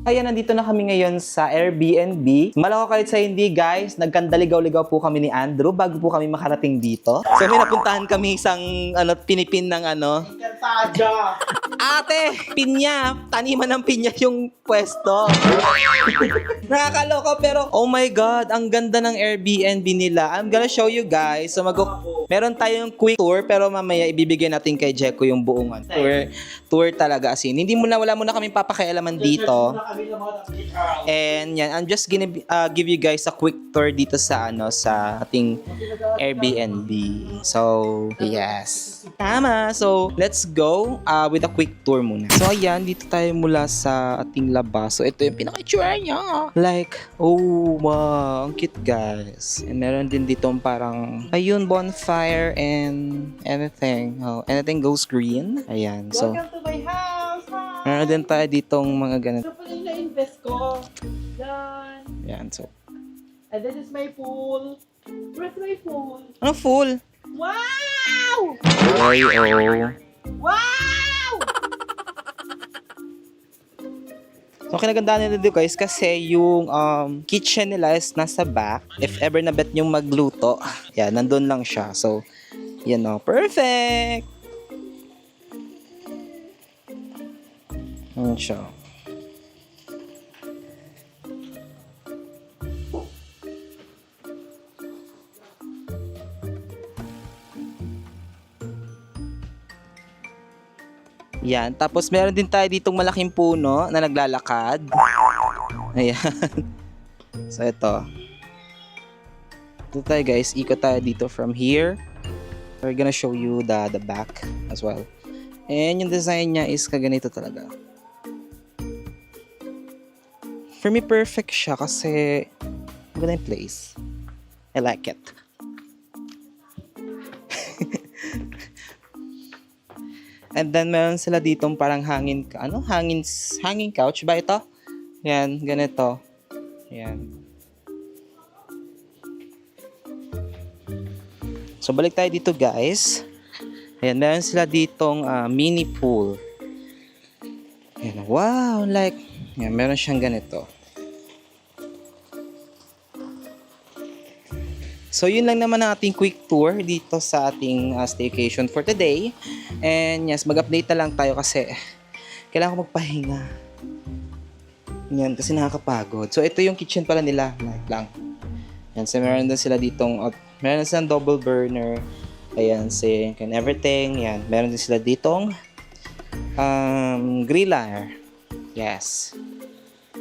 Ayan, nandito na kami ngayon sa Airbnb. Malako kahit sa hindi, guys, nagkandaligaw-ligaw po kami ni Andrew bago po kami makarating dito. So may napuntahan kami isang pinipin ng Encantadia! Ate, pinya! Taniman ng pinya yung pwesto. Nakakaloka pero oh my God, ang ganda ng Airbnb nila. I'm gonna show you guys. So meron tayong quick tour pero mamaya ibibigay natin kay Jeko yung buong tour talaga as in. Wala mo na kaming papakialaman dito. And yan, I'm just gonna give you guys a quick tour dito sa sa ating Airbnb. So, yes. Tama. So, let's go with a quick tour muna. So, ayan, dito tayo mula sa ating labas. So, ito yung pinaka-itsura niya. Like, oh, wow, ang cute, guys. And meron din ditong parang, ayun, bonfire and anything. Oh, anything goes green. Ayan, so. Welcome to my house! Hi! Meron din tayo ditong mga ganito. Ito pala yung na-invest ko. Yan. Ayan, so. And this is my pool. Where's my pool? Ano, full? Wow! Ay, oh. Wow! So, kinagandaan nila dito guys kasi yung kitchen nila is nasa back. If ever na bet yung magluto, yan, nandun lang siya. So, yan o. Perfect! Yan siya. Yan. Tapos meron din tayo ditong malaking puno na naglalakad. Ayan. So ito. Ito tayo guys. Ikot tayo dito from here. We're gonna show you the back as well. And yung design niya is kaganito talaga. For me, perfect siya kasi maganda yung place. I like it. And then meron sila ditong parang hanging couch ba ito? Yan, ganito. Yan. So balik tayo dito guys. Ayan, meron sila ditong mini pool. Ayan, wow, like, yan, meron siyang ganito. So, yun lang naman ang ating quick tour dito sa ating staycation for today. And yes, mag-update na lang tayo kasi kailangan ko magpahinga. Yan, kasi nakakapagod. So, ito yung kitchen pala nila. Lang. Yan, so meron din sila ditong, meron din silang double burner. Ayan, sink and everything. Yan, meron din sila ditong griller. Yes.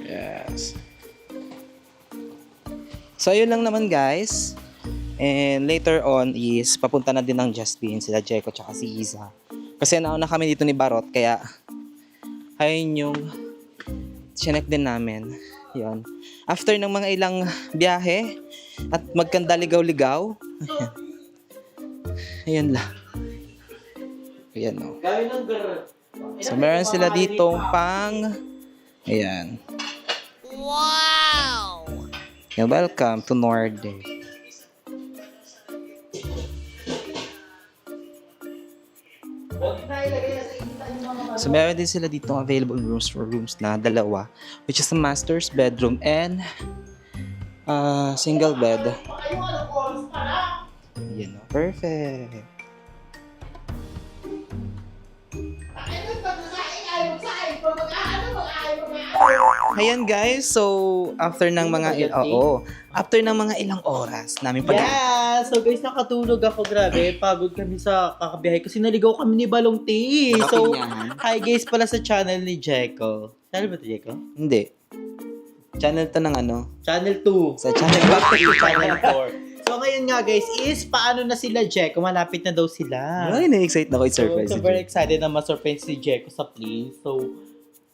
Yes. So, yun lang naman guys. And later on is papunta na din ng Justin, sila Jeko tsaka si Iza. Kasi nauna kami dito ni Barot kaya ayun yung chinek din namin. Yun. After ng mga ilang biyahe at magkandaligaw-ligaw. Ayan. Ayan lang. Ayan o. So meron sila ditong pang ayan. Wow! Yeah, welcome to Nordic. So meron din sila dito available rooms na dalawa, which is a master's bedroom and single bed. Yan o, perfect. Ayan guys, so after ng mga ilang oras namin Yeah! So guys, nakatulog ako. Grabe, pagod kami sa kakabiyahe kasi naligaw kami ni Balong T. So, hi guys pala sa channel ni Jeko. Channel ba ito, Jeko? Hindi. Channel to ng Channel 2. Sa channel back to Channel 4. So ngayon nga guys, is paano na sila Jeko? Malapit na daw sila. Ay, na-excite na ako i-surprise. So very excited na ma-surprise si Jeko sa place. So,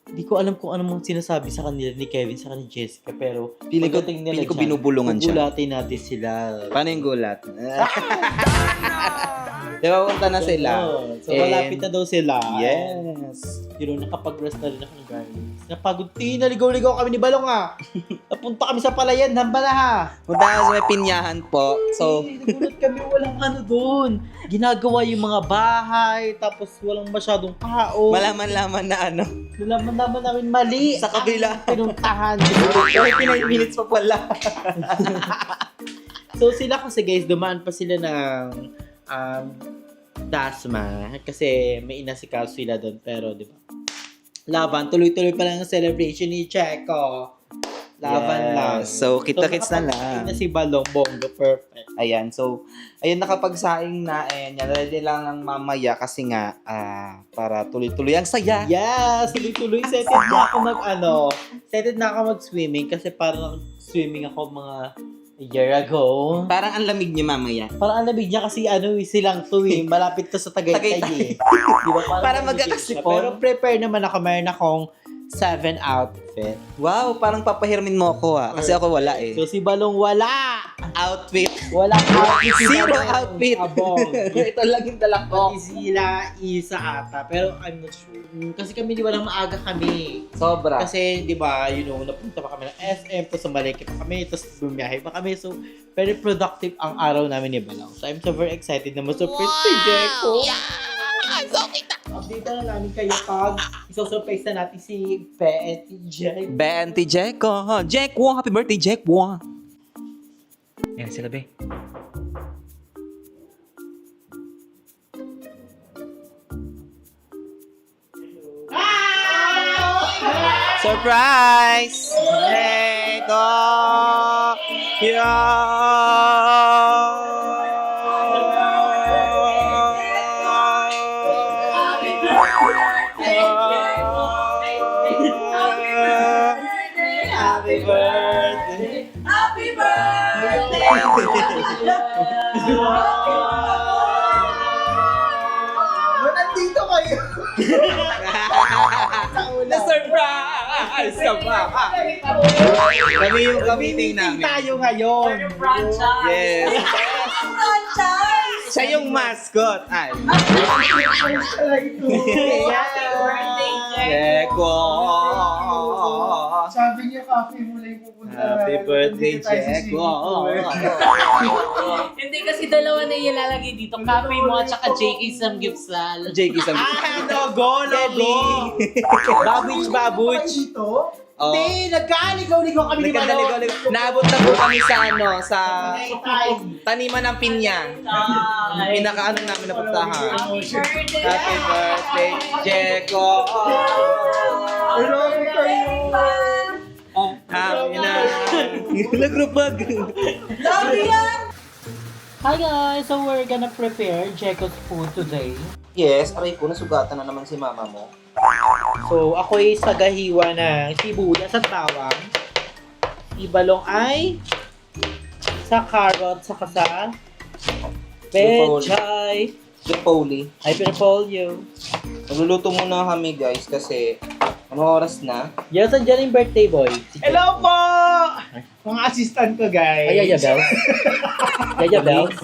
hindi ko alam kung ano mong sinasabi sa kanila ni Kevin sa kanila Jessica, pero Pili ko binubulungan siya. Gugulatin natin sila. Paano yung gulat? Diba, punta na sila. So, malapit na daw sila. Yes. Pero nakapag-rest na rin ako ng guys. Napagod. Naligaw-ligaw kami ni Balong ha. Napunta kami sa palayan. Hamba na ha. Punta sa may pinyahan po. So, nagulat kami. Walang ano doon. Ginagawa yung mga bahay. Tapos walang masyadong tao. malaman-laman na Nalaman naman namin mali. Sa kabila. ang pinuntahan. 39 minutes pa pala. So sila kasi guys, dumaan pa sila ng Dasma kasi may inasikaso sila doon. Pero di ba? Laban, tuloy-tuloy pa lang ang celebration ni Checo. Laban Yes. lang. So, kita-kits na lang. Na si Balong, Bongo, perfect. Ayan, so, ayun, nakapagsaing na, and yan, ready lang ang mamaya kasi nga, para tuloy-tuloy ang saya. Yes! Tuloy-tuloy. Excited na ako mag-swimming kasi parang swimming ako mga a year ago. Parang ang lamig niyo mamaya. Parang ang labig niya kasi silang tuwing malapit to sa Tagaytay. Tagaytay. Diba? Para lamig magkakasipon. siya. Pero prepare naman ako. Mayroon akong 7 outfit. Wow, parang papahirmin mo ako kasi ako wala eh. So si Balong wala! Outfit. Walang outfit. Si Zero Balong. outfit. Abong. Ito lang yung dala ko. Pati sila isa ata. Pero I'm not sure. Kasi kami di ba lang maaga kami. Sobra. Kasi, di ba, napunta pa kami ng SM, tapos sumalike pa kami, tapos bumiyahe pa kami. So, very productive ang araw namin ni Balong. So, I'm so very excited na ma-surprise si Jeko. So, kita. Update na namin kayo pag isosurprise na natin si Be at Jeko. Benti Jeko. Jeko, happy birthday, Jeko. Ayan sila, Be. Surprise! Jeko! Happy birthday! Happy birthday! Nandito kayo! Na-surprise ka pa! Kami yung meeting namin. tayo ngayon. Franchise! Yes. Franchise! Siya yung mascot. Ay. Happy birthday, Jeko! Sabi niya, coffee mo lang pupunta. Happy birthday, Nandito tayo sa Jeko! swimming pool. Hindi kasi dalawa na ilalagay dito. Cafe mo at saka JK Samgipsal. Jake isang... Logo! Babuch! Ano dito? Oh. Hindi, nagkaligaw-ligaw kami ni Balong. Nagkandaligo. Naabot na po kami sa sa Time. taniman ng pinya. Pinakaano namin napuntahan. Happy birthday! Happy birthday, Jeko! Marami kayo. Happy na! Nagrupag! Love you! Hi guys! So we're gonna prepare Jeko's food today. Yes, aray ko, nasugatan na naman si mama mo. So, ako'y sagahiwa ng sibuyas at bawang. Si Balong ay sa carrot, saka sa pechay. Chipotle. Ay, pinapolyo. Magluluto muna kami guys kasi ano oras na? Yes, andyan yung birthday boy. Si Jeko. Hello po! Mga assistant ko, guys. Ay, Yaya Bells. Yaya Bells.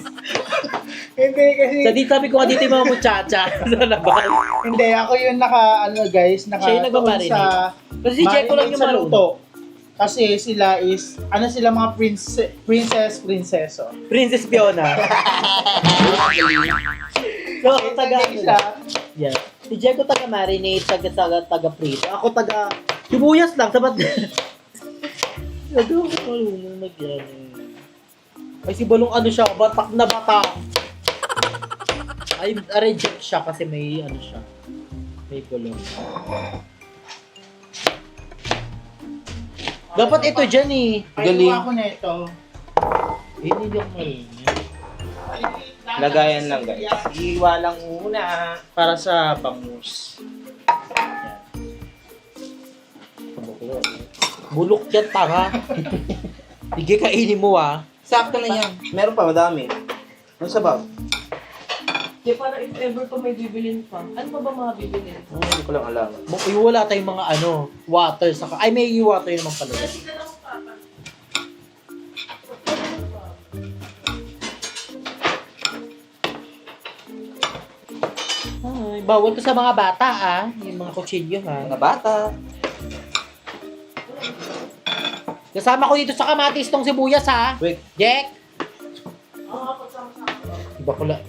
Hindi kasi... Sa dito sabi ko nga dito yung mga muchacha sa labas. Hindi, ako yung guys, Siya yung nagmamarinate. sa... Kasi si Jeko lang yung sa marunong. luto. Kasi sila is, sila mga prinseso. Princess Fiona. So, taga siya. Yeah. Si Jeko taga marinate, taga prito. Ako taga sibuyas lang, sabat. Nagawa ko marunong nagyan. Ay, si Balong siya, batak na batak. Ay, reject siya kasi may siya. May gulong. Dapat ito dyan eh. Galing. Ay, ako na ito. Hindi ako marunong. Lagayan lang guys. Iwa lang muna. Para sa bangus. Bulok yan, tanga. Sige, kainin mo ah. Sakto na yan. Meron pa, madami. Ano sa bag? Di para if ever pa may bibilin pa. Ano pa ba mga bibilin? Hindi ko lang alam. Wala tayong mga water saka. Ay, may water naman pala. Kasi ka lang papa. Ay, bawal ko sa mga bata ah. Yung mga kutsilyo ha. Mga bata. Kasama ko dito sa kamatis tong sibuyas ha. Wait. Jack! Oo, pagsama-sama. Iba ko lang.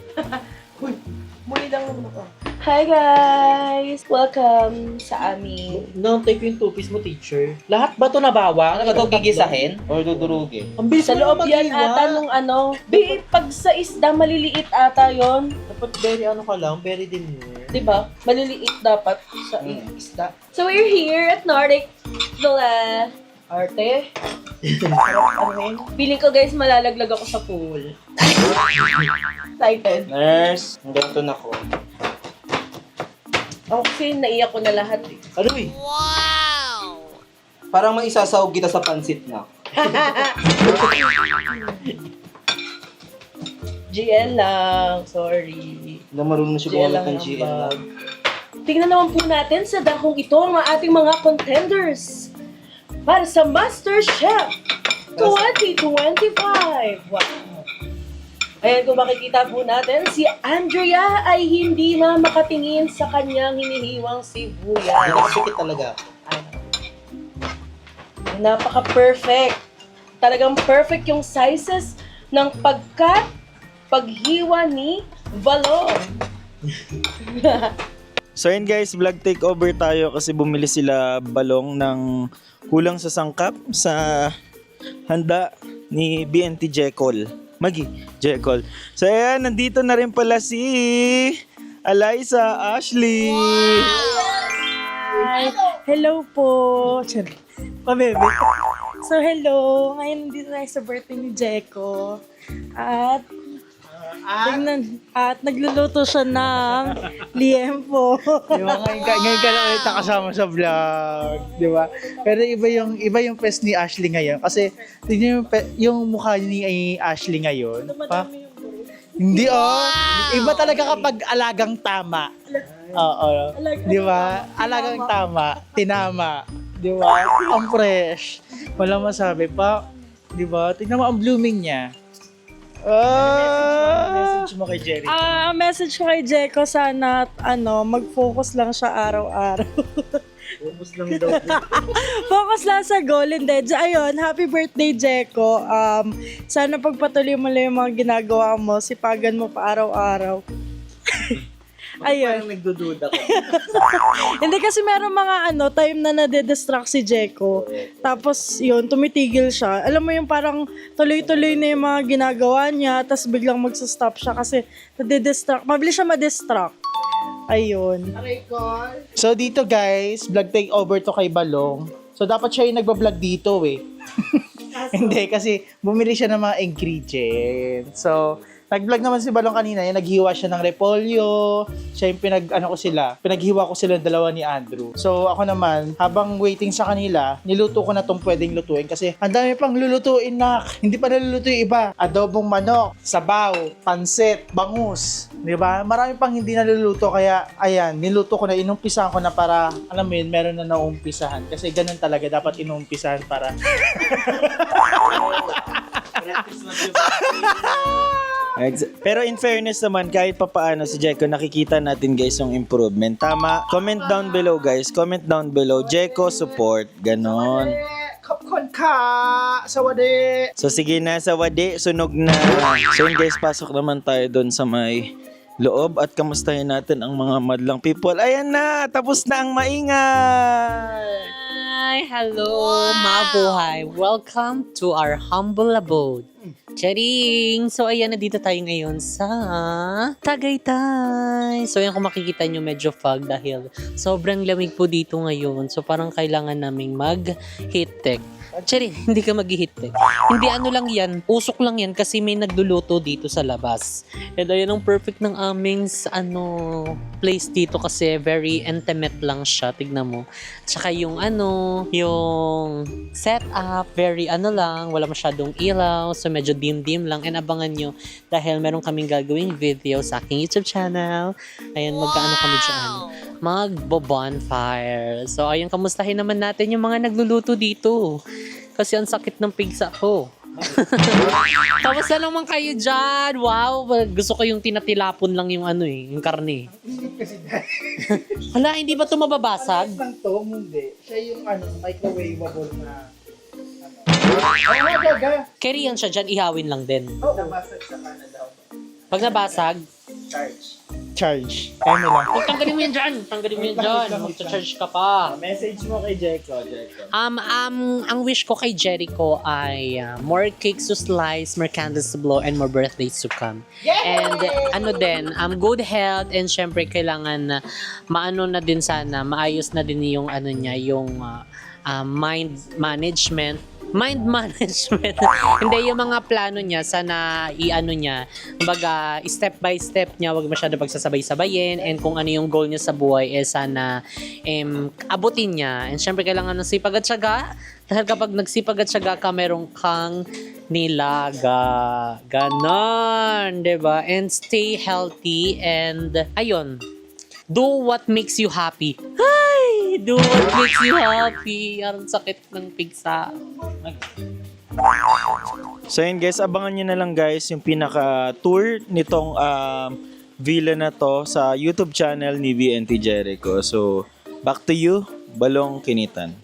Muli lang naman ako. Hi guys! Welcome sa aming... Nantay ko yung two-piece mo, teacher. Lahat ba to nabawa? Ano ba ito, gigisahin? Or dudurugin? Ang bilis Sa mo loob yan mag-iwa. ata nung ano. Babe, pag sa isda, maliliit ata yon, Dapat very ano ka lang, very demure. diba? Maliliit dapat sa Mm. isda. So we're here at Nordic Villa. Arte. Feeling ko guys, malalaglag ako sa pool. Excited. Nurse, hanggang ito na ko. Okay, naiyak ko na lahat eh. Ano eh? Parang may isasawag kita sa pansit na. GL lang. Sorry. Na marunong siya GL gumamit lang ng ang GL na. bag. Tingnan naman po natin sa dakong ito ang ating mga contenders para sa MasterChef 2025. Wow! Ayan, kung makikita po natin, si Andrea ay hindi na makatingin sa kanyang hinihiwang sibuyas. Nakasukit talaga. Napaka-perfect. Talagang perfect yung sizes ng paghiwa ni Balong. So yun guys, vlog takeover tayo kasi bumili sila balong ng kulang sa sangkap sa handa ni BNT Jekol. Jekol. So ayan, nandito na rin pala si Eliza Ashley. Hi! Hello po! Pabebe. So, hello! Ngayon dito tayo sa birthday ni Jeko. At nagluluto siya ng liempo. Di ba? Ngayon ka na ulit nakasama sa vlog. Di ba? Pero iba yung face ni Ashley ngayon. Kasi, tignan yung mukha ni Ashley ngayon. Dumadami yung buro. Hindi Iba talaga kapag alagang tama. Oo. Di ba? Alagang tama. Tinama. Di ba? Ang fresh. Walang masabi pa. Di ba? Tingnan mo ang blooming niya. Message mo kay Jerry. Message ko kay Jeko, sana mag-focus lang siya araw-araw. Focus lang daw. Focus lang sa goal. Hindi. Ayun, happy birthday, Jeko. Sana pagpatuloy mo lang yung mga ginagawa mo, sipagan mo pa araw-araw. Ayun. Parang nagdududa ko. Hindi kasi meron mga time na nade-distract si Jeko. Tapos yun, tumitigil siya. Alam mo yung parang tuloy-tuloy na yung mga ginagawa niya, tapos biglang magsa-stop siya kasi nade-distract. Mabilis siya ma-distract. Ayun. So dito guys, vlog takeover to kay Balong. So dapat siya yung nagbablog dito eh. Hindi kasi bumili siya ng mga ingredients. So nag-vlog naman si Balong kanina, yung naghiwa siya ng repolyo, siya yung pinaghiwa ko sila dalawa ni Andrew. So ako naman, habang waiting sa kanila, niluto ko na tong pwedeng lutuin kasi ang dami pang lulutuin na hindi pa naluluto yung iba. Adobong manok, sabaw, pansit, bangus, di ba? Marami pang hindi naluluto kaya ayan, niluto ko na, inumpisahan ko na para, alam mo yun, meron na naumpisahan. Kasi ganun talaga, dapat inumpisahan para... Pero in fairness naman, kahit papaano si Jeko, nakikita natin guys yung improvement. Tama? Comment down below guys. Comment down below. Jeko support. Ganon. Kapkon ka! Sawade! So sige na, sa wadi, sunog na. So yun guys, pasok naman tayo doon sa may loob at kamustahin natin ang mga madlang people. Ayan na! Tapos na ang maingay! Hi! Hello, mabuhay! Welcome to our humble abode. Charing! So, ayan, nandito tayo ngayon sa Tagaytay. So, ayan, kung makikita nyo, medyo fog dahil sobrang lamig po dito ngayon. So, parang kailangan naming mag-heat tech. Charing, hindi ka mag-heat tech. Hindi lang yan, usok lang yan kasi may nagluluto dito sa labas. And ayan, ang perfect ng aming place dito kasi very intimate lang siya. Tignan mo. Tsaka yung yung setup, very lang, wala masyadong ilaw, so medyo dim-dim lang. And abangan nyo dahil meron kaming gagawing video sa aking YouTube channel. Ayan, magkaano kami dyan. Magbo-bonfire. So, ayun, kamustahin naman natin yung mga nagluluto dito. Kasi ang sakit ng pigsa ko. Kamusta naman kayo dyan? Wow, gusto ko yung tinatilapon lang yung yung karne. Wala, hindi ba ito mababasag? Lang to, hindi. Siya yung microwavable na gaga. Carry yan siya dyan, ihawin lang din. Nabasag sa Canada. Pag nabasag, Charge. charge. Kaya mo lang. Huwag tanggalin mo yan dyan. Tanggalin mo yan dyan. Magcha-charge ka pa. Message mo kay Jeko. Ang wish ko kay Jericho ay more cakes to slice, more candles to blow, and more birthdays to come. And ano din, good health, and syempre kailangan na maano na din sana, maayos na din yung ano niya, yung mind management. Hindi, yung mga plano niya, sana i-ano niya, kumbaga, step by step niya, wag masyado pagsasabay-sabayin, and kung ano yung goal niya sa buhay, sana abutin niya. And syempre, kailangan ng sipag at syaga, dahil kapag nagsipag at syaga ka, meron kang nilaga. Ganon, diba? And stay healthy, and ayun, do what makes you happy. Ay! Do what makes you happy. Ang sakit ng pigsa. So yun guys, abangan nyo na lang guys yung pinaka-tour nitong villa na to sa YouTube channel ni BNT Jericho. So, back to you, Balong Kinitan.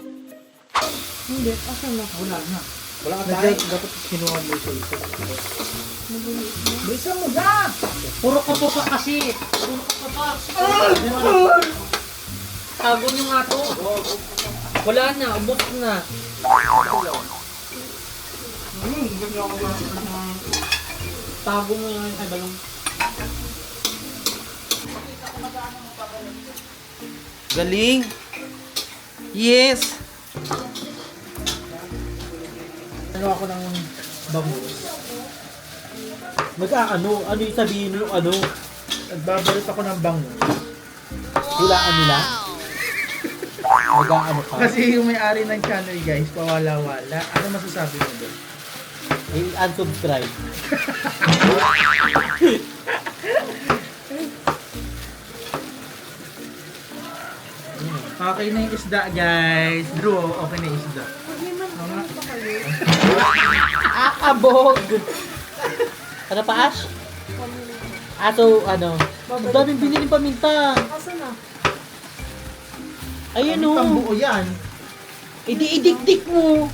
Dapat kinuha mo sa isa. Puro ka pa kasi. Puro ka pa. Tago nyo nga to. Wala na, ubos na. Tago mo yan ay balong. Galing. Yes. Ano ako ng bangus? Ano yung sabihin mo yung ano? Nagbabalot ako ng bangus. Hulaan nila? Mag-ano ka? Kasi yung may-ari ng channel guys, pawala-wala. Ano masasabi mo doon? I-unsubscribe. Okay na yung isda guys. Drew, okay na yung isda. Akabog! Ano pa, Ash? So, ano? Ang daming biniling paminta. Asan na? Ayun o. Pambuo yan. Idikdik mo.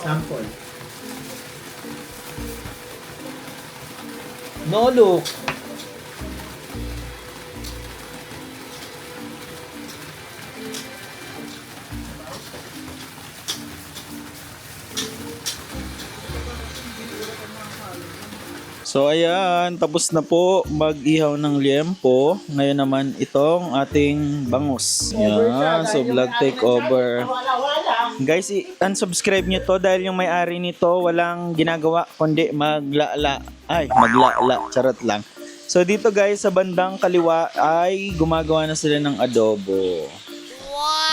Sample. No look. So ayan, tapos na po mag-ihaw ng liempo. Ngayon naman itong ating bangus. Yan, so vlog takeover. Guys, unsubscribe nyo to dahil yung may-ari nito walang ginagawa kundi maglala. Charot lang. So dito guys, sa bandang kaliwa ay gumagawa na sila ng adobo.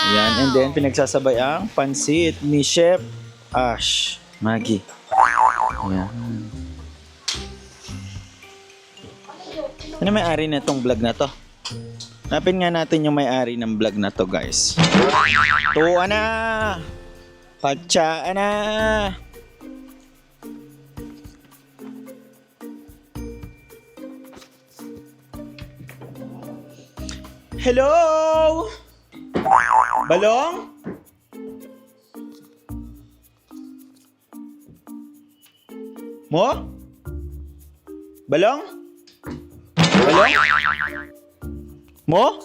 Ayan, and then pinagsasabay ang pansit ni Chef Ash Maggie. Ayan. Ano may-ari na itong vlog na to? Napin nga natin yung may-ari ng vlog na to, guys. Tuwa na! Patsaan na! Hello! Balong? Mo? Balong? Balong? Mo?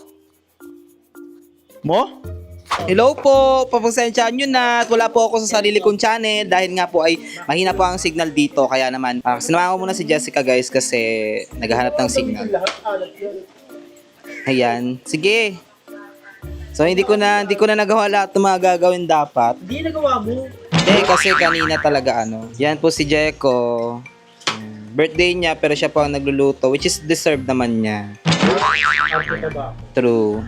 Mo? Hello po, papasensyaan nyo na at wala po ako sa sarili kong channel dahil nga po ay mahina po ang signal dito, kaya naman sinamahan ko muna si Jessica guys kasi naghahanap ng signal. Ayan, sige. So hindi ko na nagawa lahat ng mga gagawin dapat. Hindi nagawa mo. Hindi kasi kanina talaga Yan po si Jeko. Birthday niya pero siya po ang nagluluto, which is deserved naman niya. True.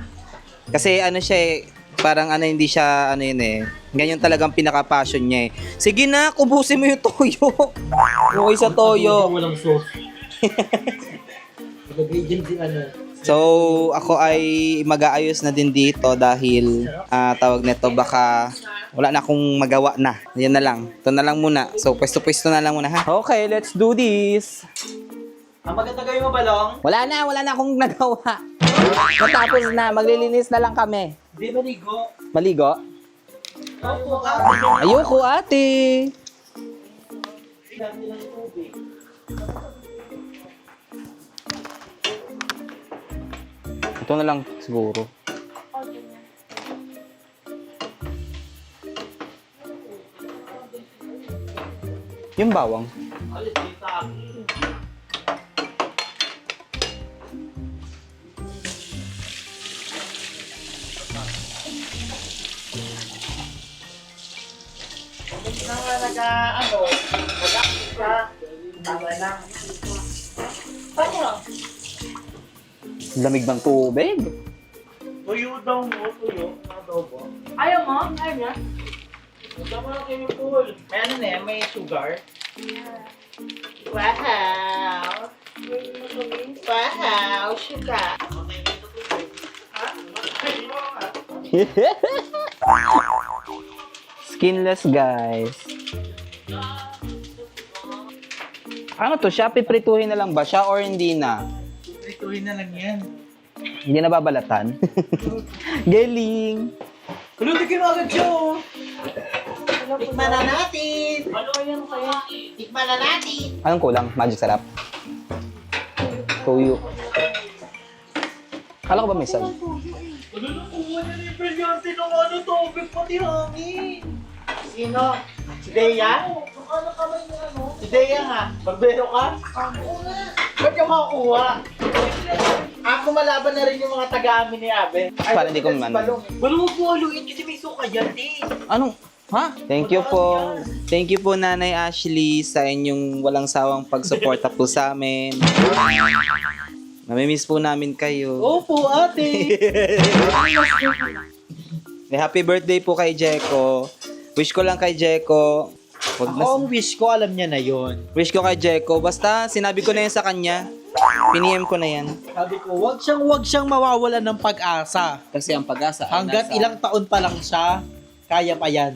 Kasi siya parang hindi siya ganyan talagang pinaka-passion niya Sige na, kubusin mo yung toyo. Okay sa toyo. Walang sauce. Nag-agent din So, ako ay mag-aayos na din dito dahil tawag nito baka wala na akong magawa na. Yan na lang. Ito na lang muna. So, pwesto-pwesto na lang muna ha. Okay, let's do this. Ang maganda gawin mo, Balong? Wala na akong nagawa. Matapos na, maglilinis na lang kami. Hindi maligo. Maligo? Ayoko, ate. Ito na lang siguro. Yung bawang. Lamig ng tubig. Tuyo daw mo, tuyo. Adobo. Ayaw mo? Ayaw niya? Tama na kayo pool. May ano na yan, may sugar. Wow! Wow! Sugar! Skinless, guys. Ano to? Siya, piprituhin na lang ba siya or hindi na? Prituhin na lang yan. Hindi na babalatan? Galing! Ano, tigil mo agad siya oh. Tikman na natin! Tikman na natin! Anong kulang? Magic sarap? Tuyo. Kala ko ba may sal? Ano na kuha na ni Brilyante ng ano, tubig pati hangin? Sino? Si Dea? Ano kamay na ano? Si Dea nga. Magbero ka? Oo nga. Ba't yung makakuha? Ako malaban na rin yung mga taga-amin ni Abe. Para hindi ko man. Balong mo po haluin kasi may suka yan eh. Anong? Ha? Thank you po. Thank you po, Nanay Ashley, sa inyong walang sawang pagsuporta po sa amin. Namimiss po namin kayo. Opo, ate. Happy birthday po kay Jeko. Wish ko lang kay Jeko. Wag na, Ako ang wish ko, alam niya na yon. wish ko kay Jeko. Basta sinabi ko na yan sa kanya. Piniem ko na yan. Sabi ko, wag siyang mawawalan ng pag-asa. Kasi ang pag-asa ay Hanggat nasa- ilang taon pa lang siya, kaya pa yan.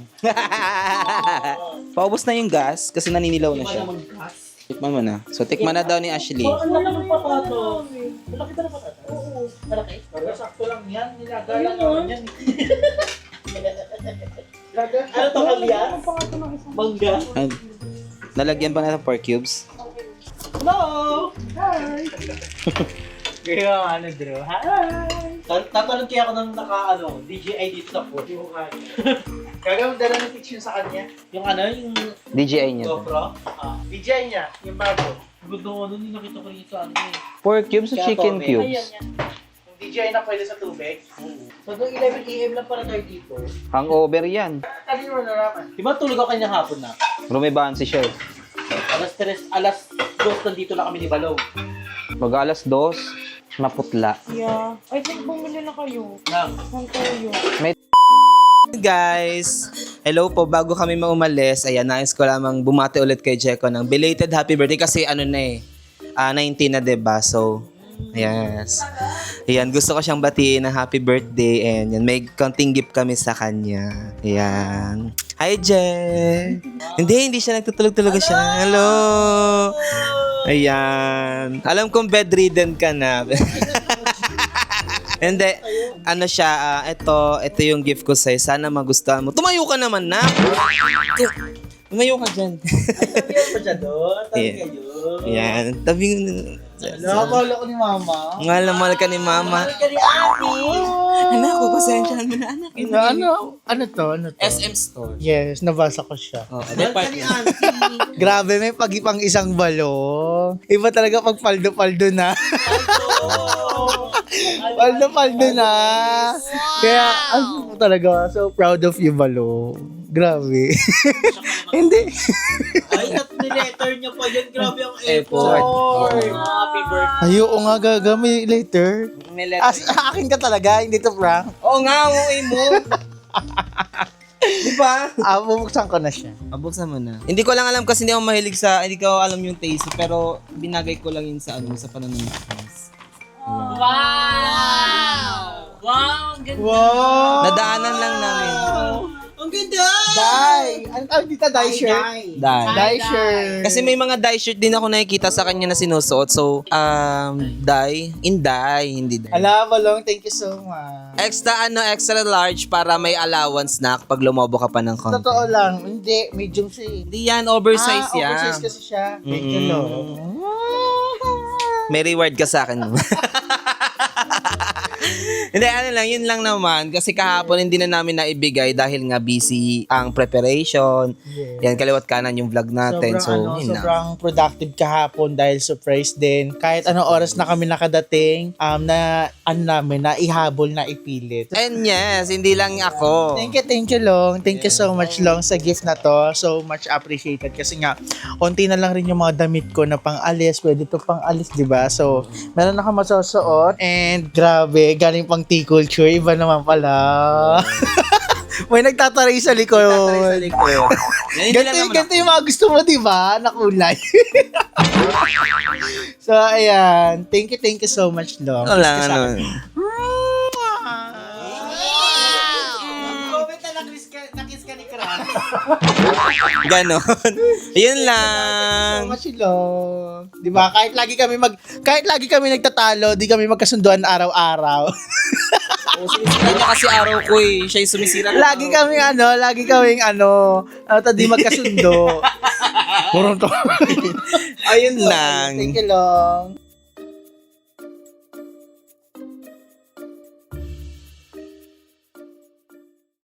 Paubos na yung gas kasi naninilaw na siya. Tikman mo na. So, tikman na daw ni Ashley. Ang laki ng patato. Malaki ba ng patato? Oo. Malaki? Sakto lang yan. Nilagaya naman yan. Ano to, kalya? Mangga? Nalagyan pa na ng 4 cubes. Hello! Hi! Kaya ano, Drew? Hi! Tatanong kaya ako ng DJI dito sa phone. Yung gagawin dala ng picture sa kanya. Yung yung DJI niya. GoPro. DJI niya, yung bago. Gusto ko nun, nakita ko rin sa 4 cubes o Kaya chicken Tommy. cubes? Yung DJI na pwede sa tubig. So, kung 11 AM lang para tayo dito. Hangover yan. Kanina mo naraman. Di ba tulog ako kanya hapon na? Rumibansi siya eh. Alas 2 nandito na kami ni Balong. Mag alas 2, maputla. Yeah. I think bumili na kayo. Nang. Ng toyo. Guys, hello po. Bago kami maumalis, ayan, nais ko lamang bumati ulit kay Jeko ng belated happy birthday kasi 19 na, diba? So, yes. Ayan, gusto ko siyang batiin ng happy birthday and yan, may konting gift kami sa kanya. Ayan. Hi, Je! Hindi siya nagtutulog-tulog siya. Hello! Ayan. Alam kong bedridden ka na. Hindi, ano siya, ito yung gift ko sa'yo. Sana magustuhan mo. Tumayo ka naman na. Tumayo ka dyan. Tabi pa siya doon. Tabi Yeah. kayo. Yan, tabi. Nakakala ko ni Mama. Mahal na mahal ka ni Mama. Ka ni Ate. Anak ko, pasensyahan mo na, anak. Ano to? SM Store. Yes, nabasa ko siya. Oh, Mahal ka ni Ate. Grabe, may pag-ipang isang balong. Iba talaga pag paldo-paldo na. Paldo-paldo na. Kaya, ano talaga, so proud of you, balong. Grabe. Hindi. Ay, ni-letter niya pa yan. Grabe ang Effort. effort. Happy birthday. Ayoko nga gaga, may later. May letter. Akin ka talaga, hindi to prank. Oo nga, uuwi mo. Di ba? Bubuksan ko na siya. Mabuksan mo na. Hindi ko lang alam kasi hindi ako mahilig hindi ko alam yung taste, pero binagay ko lang yun sa sa pananamit. Wow! Wow! Ang ganda! Wow! Nadaanan lang namin. Ang Ang ganda! Dye! Ano tawag dito? Dye shirt? Dye shirt. Kasi may mga dye shirt din ako nakikita sa kanya na sinusuot. So, dye? In dye, hindi dye. Ala, Balong, thank you so much. Extra large para may allowance na kapag lumobo ka pa ng konti. Totoo lang, hindi, medium siya eh. Hindi yan, oversize yan. Oversize kasi siya. Thank you, Lord. May reward ka sa akin. Hindi, ano lang, yun lang naman. Kasi kahapon hindi na namin naibigay dahil nga busy ang preparation. Yan, kaliwat kanan yung vlog natin. Sobrang productive kahapon dahil surprise din. Kahit anong oras na kami nakadating, naihabol, na ipilit. And yes, hindi lang ako. Thank you, Long. Thank you so much, Long, sa gift na to. So much appreciated. Kasi nga, onti na lang rin yung mga damit ko na pang-alis. Pwede to pang-alis, di ba? So, meron ako masusuot. And grabe, galing pang T-culture. Iba naman pala. May nagtataray sa likod. Ganito yung mga gusto mo, di ba? Na kulay. So, ayan. Thank you so much, Long. Wala, ano. Nakis ka ni Kran. Ganon. Yun lang. Long. Di ba? Kahit lagi kami nagtatalo, di kami magkasunduan araw-araw. Sumisira niya kasi araw ko eh. Siya yung sumisira. lagi kaming di magkasundo. Puro to. Ayun lang. Thank you, Long.